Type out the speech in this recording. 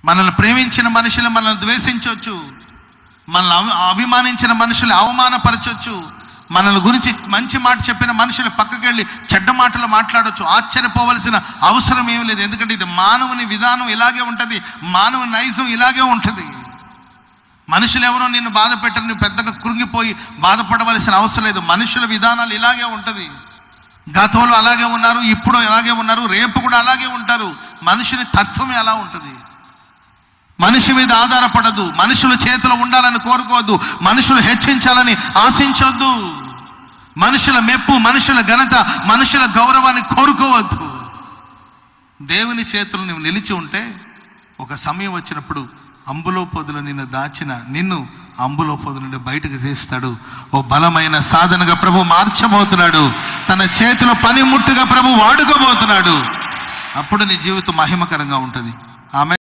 మనల్ని ప్రేమించిన మనుషులు మనల్ని ద్వేషించవచ్చు, మనల్ని అభిమానించిన మనుషులు అవమానపరచవచ్చు, మనల్ని గురించి మంచి మాట చెప్పిన మనుషులు పక్కకెళ్ళి చెడ్డ మాటలు మాట్లాడవచ్చు. ఆశ్చర్యపోవలసిన అవసరం ఏమి లేదు. ఎందుకంటే ఇది మానవుని విధానం ఇలాగే ఉంటుంది, మానవుని నైజం ఇలాగే ఉంటుంది. మనుషులు ఎవరో నిన్ను బాధ పెట్టరు, నువ్వు పెద్దగా కృంగిపోయి బాధపడవలసిన అవసరం లేదు. మనుషుల విధానాలు ఇలాగే ఉంటుంది. గతంలో అలాగే ఉన్నారు, ఇప్పుడు అలాగే ఉన్నారు, రేపు కూడా అలాగే ఉంటారు. మనుషుని తత్వం ఎలా ఉంటుంది. మనిషి మీద ఆధారపడదు, మనుషుల చేతిలో ఉండాలని కోరుకోవద్దు, మనుషులు హెచ్చించాలని ఆశించొద్దు, మనుషుల మెప్పు, మనుషుల ఘనత, మనుషుల గౌరవాన్ని కోరుకోవద్దు. దేవుని చేతులు నువ్వు నిలిచి ఉంటే ఒక సమయం వచ్చినప్పుడు అంబులో పొదులు నిన్ను దాచిన నిన్ను అంబులో పొదు నుండి బయటకు తీస్తాడు. ఓ బలమైన సాధనగా ప్రభు మార్చబోతున్నాడు. తన చేతిలో పనిముట్టుగా ప్రభు వాడుకోబోతున్నాడు. అప్పుడు నీ జీవితం మహిమకరంగా ఉంటుంది. ఆమె